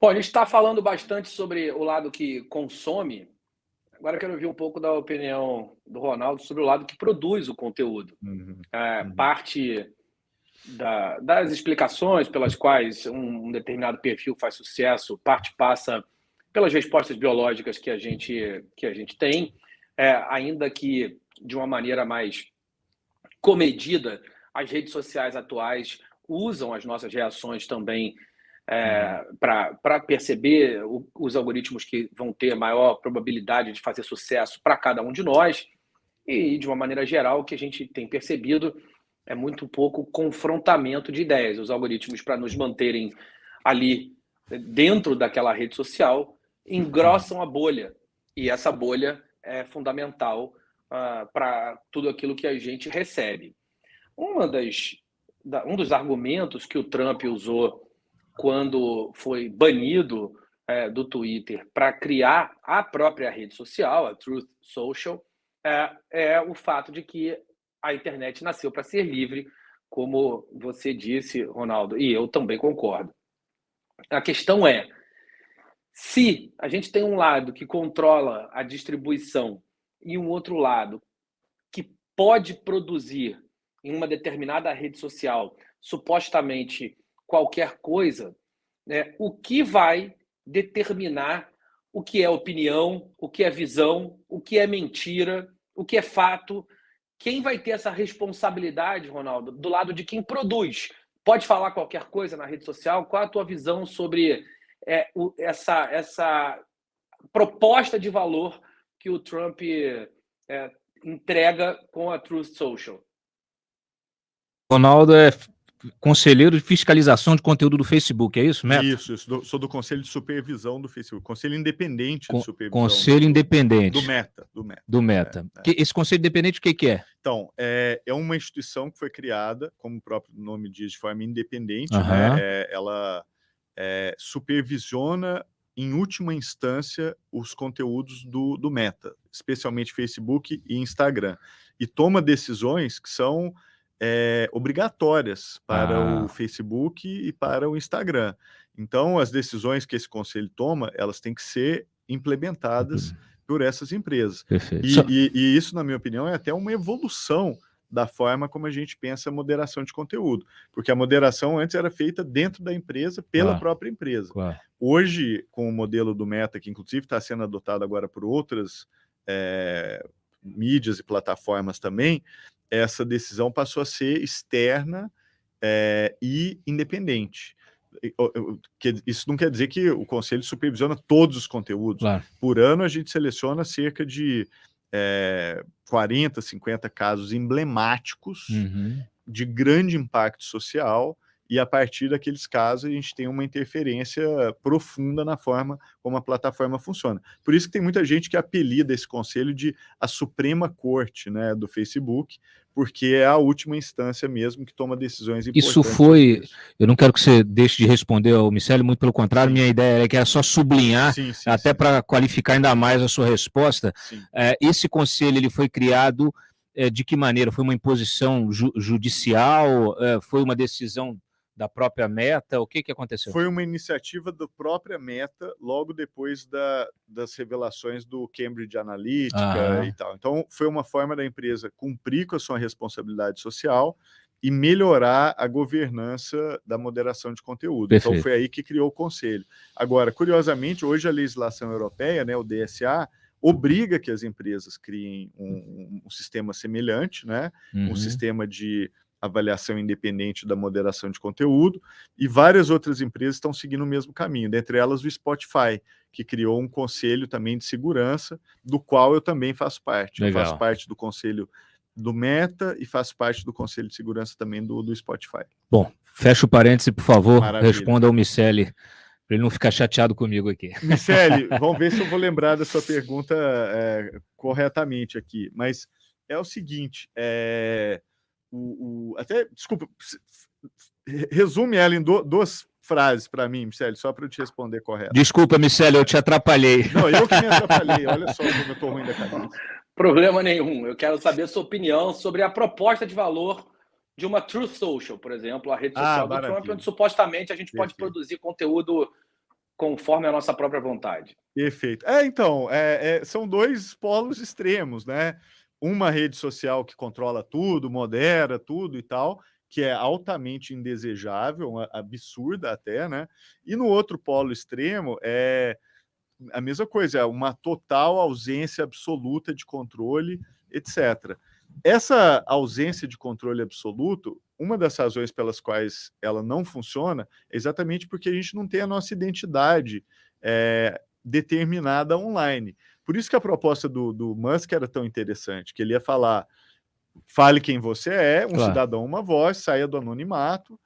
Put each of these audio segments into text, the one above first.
Bom, a gente está falando bastante sobre o lado que consome. Agora eu quero ouvir um pouco da opinião do Ronaldo sobre o lado que produz o conteúdo. Uhum, Parte das explicações pelas quais um determinado perfil faz sucesso, parte passa pelas respostas biológicas que a gente tem, ainda que de uma maneira mais comedida, as redes sociais atuais usam as nossas reações também para perceber os algoritmos que vão ter maior probabilidade de fazer sucesso para cada um de nós. E, de uma maneira geral, o que a gente tem percebido é muito pouco confrontamento de ideias. Os algoritmos, para nos manterem ali dentro daquela rede social, engrossam a bolha. E essa bolha é fundamental para tudo aquilo que a gente recebe. Um dos argumentos que o Trump usou quando foi banido do Twitter para criar a própria rede social, a Truth Social, é o fato de que a internet nasceu para ser livre, como você disse, Ronaldo, e eu também concordo. A questão é, se a gente tem um lado que controla a distribuição e um outro lado que pode produzir em uma determinada rede social supostamente qualquer coisa, né, o que vai determinar o que é opinião, o que é visão, o que é mentira, o que é fato? Quem vai ter essa responsabilidade, Ronaldo, do lado de quem produz? Pode falar qualquer coisa na rede social? Qual a tua visão sobre essa proposta de valor que o Trump entrega com a Truth Social? Ronaldo é conselheiro de fiscalização de conteúdo do Facebook, é isso, Meta? Isso. Sou do Conselho de Supervisão do Facebook. Conselho Independente de Supervisão. Conselho Independente. Do Meta. Esse Conselho Independente, o que é? Então, é uma instituição que foi criada, como o próprio nome diz, de forma independente, né? Ela supervisiona, em última instância, os conteúdos do Meta, especialmente Facebook e Instagram, e toma decisões que são obrigatórias para o Facebook e para o Instagram. Então, as decisões que esse conselho toma, elas têm que ser implementadas por essas empresas. Perfeito. E isso, na minha opinião, é até uma evolução da forma como a gente pensa a moderação de conteúdo, porque a moderação antes era feita dentro da empresa, pela própria empresa. Claro. Hoje, com o modelo do Meta, que inclusive está sendo adotado agora por outras mídias e plataformas também, essa decisão passou a ser externa e independente. Isso não quer dizer que o Conselho supervisiona todos os conteúdos. Claro. Por ano, a gente seleciona cerca de 40, 50 casos emblemáticos de grande impacto social, e a partir daqueles casos a gente tem uma interferência profunda na forma como a plataforma funciona. Por isso que tem muita gente que apelida esse conselho de a Suprema Corte, né, do Facebook, porque é a última instância mesmo que toma decisões importantes. Isso foi... Eu não quero que você deixe de responder ao Miceli, muito pelo contrário, minha ideia é que era só sublinhar, até para qualificar ainda mais a sua resposta. Esse conselho ele foi criado de que maneira? Foi uma imposição judicial? Foi uma decisão da própria Meta? O que aconteceu? Foi uma iniciativa da própria Meta, logo depois das revelações do Cambridge Analytica e tal. Então, foi uma forma da empresa cumprir com a sua responsabilidade social e melhorar a governança da moderação de conteúdo. Perfeito. Então, foi aí que criou o conselho. Agora, curiosamente, hoje a legislação europeia, né, o DSA, obriga que as empresas criem um sistema semelhante, né, um sistema de avaliação independente da moderação de conteúdo, e várias outras empresas estão seguindo o mesmo caminho, dentre elas o Spotify, que criou um conselho também de segurança, do qual eu também faço parte. Legal. Eu faço parte do conselho do Meta e faço parte do conselho de segurança também do Spotify. Bom, fecha o parêntese, por favor. Maravilha. Responda ao Miceli, para ele não ficar chateado comigo aqui. Miceli, vamos ver se eu vou lembrar da sua pergunta corretamente aqui, mas é o seguinte, até, desculpa, resume ela em duas frases para mim, Miceli, só para eu te responder correto. Desculpa, Miceli, eu te atrapalhei. Não, eu que me atrapalhei, olha só como eu estou ruim da cabeça. Problema nenhum, eu quero saber a sua opinião sobre a proposta de valor de uma Truth Social, por exemplo, a rede social do Trump, onde supostamente a gente pode produzir conteúdo conforme a nossa própria vontade. Perfeito. Então, são dois polos extremos, né? Uma rede social que controla tudo, modera tudo e tal, que é altamente indesejável, absurda até, né? E no outro polo extremo é a mesma coisa, é uma total ausência absoluta de controle, etc. Essa ausência de controle absoluto, uma das razões pelas quais ela não funciona é exatamente porque a gente não tem a nossa identidade determinada online. Por isso que a proposta do Musk era tão interessante, que ele ia falar, fale quem você é, um cidadão, uma voz, saia do anonimato,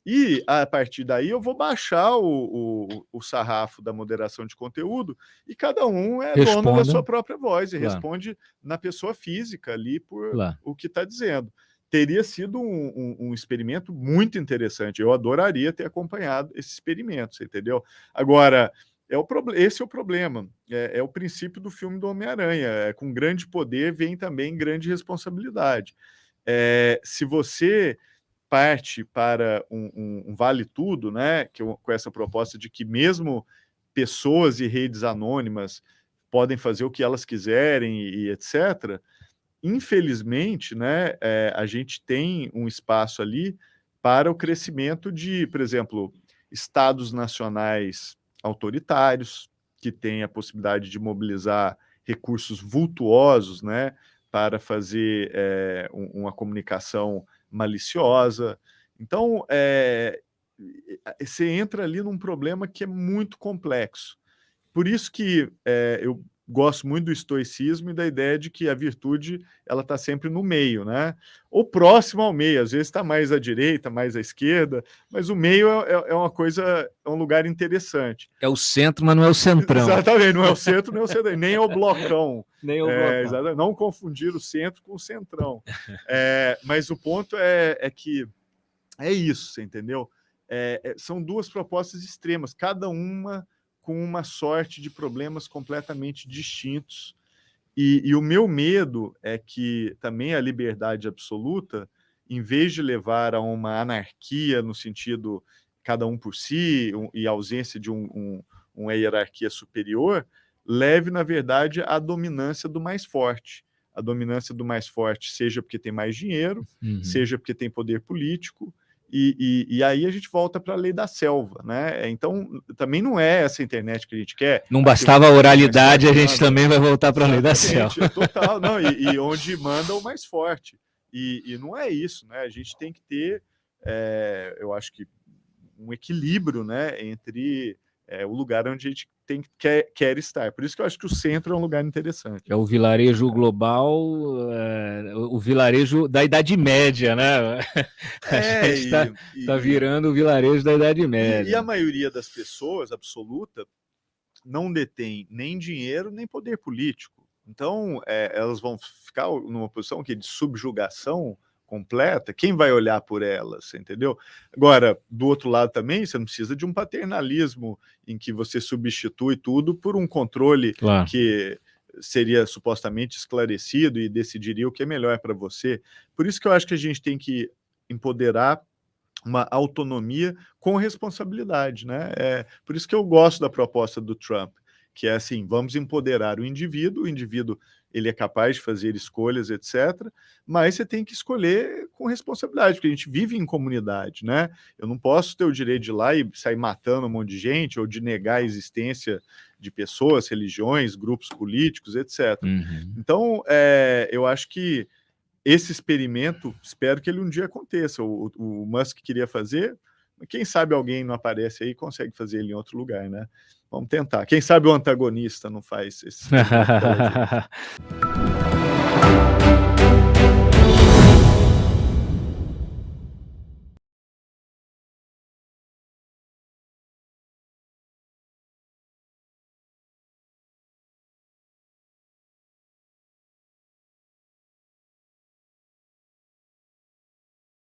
e a partir daí eu vou baixar o sarrafo da moderação de conteúdo e cada um é dono da sua própria voz e responde na pessoa física ali por o que está dizendo. Teria sido um experimento muito interessante. Eu adoraria ter acompanhado esse experimento, você entendeu? Agora, esse é o problema. É o princípio do filme do Homem-Aranha. Com grande poder vem também grande responsabilidade. Se você parte para um vale tudo, né, com essa proposta de que mesmo pessoas e redes anônimas podem fazer o que elas quiserem e etc., infelizmente, né, a gente tem um espaço ali para o crescimento de, por exemplo, estados nacionais autoritários, que têm a possibilidade de mobilizar recursos vultuosos, né, para fazer uma comunicação maliciosa. Então, você entra ali num problema que é muito complexo. Por isso que eu gosto muito do estoicismo e da ideia de que a virtude ela está sempre no meio, né? Ou próximo ao meio, às vezes está mais à direita, mais à esquerda, mas o meio é uma coisa, é um lugar interessante. É o centro, mas não é o centrão. Exatamente, não é o centro, nem o centrão, nem é o blocão. Nem o blocão. Não confundir o centro com o centrão. Mas o ponto é que é isso, você entendeu? São duas propostas extremas, cada uma com uma sorte de problemas completamente distintos. E o meu medo é que também a liberdade absoluta, em vez de levar a uma anarquia no sentido cada um por si e ausência de uma hierarquia superior, leve, na verdade, à dominância do mais forte. A dominância do mais forte, seja porque tem mais dinheiro, seja porque tem poder político, e aí a gente volta para a lei da selva, né? Então, também não é essa internet que a gente quer. Não bastava a oralidade, a gente também vai voltar para a lei da selva. Total, não, e onde manda o mais forte. E não é isso, né? A gente tem que ter, eu acho que, um equilíbrio, né, entre o lugar onde a gente quer estar. Por isso que eu acho que o centro é um lugar interessante. É o vilarejo global, o vilarejo da Idade Média, né? A gente está virando o vilarejo da Idade Média. E a maioria das pessoas, absoluta, não detém nem dinheiro, nem poder político. Então, elas vão ficar numa posição de subjugação completa. Quem vai olhar por elas, entendeu? Agora, do outro lado também, você não precisa de um paternalismo em que você substitui tudo por um controle que seria supostamente esclarecido e decidiria o que é melhor para você. Por isso que eu acho que a gente tem que empoderar uma autonomia com responsabilidade, né? Por isso que eu gosto da proposta do Trump, que é assim, vamos empoderar o indivíduo ele é capaz de fazer escolhas, etc., mas você tem que escolher com responsabilidade, porque a gente vive em comunidade, né? Eu não posso ter o direito de ir lá e sair matando um monte de gente, ou de negar a existência de pessoas, religiões, grupos políticos, etc. Então, eu acho que esse experimento, espero que ele um dia aconteça. O Musk queria fazer, quem sabe alguém não aparece aí e consegue fazer ele em outro lugar, né? Vamos tentar. Quem sabe o antagonista não faz esse experimento pela gente.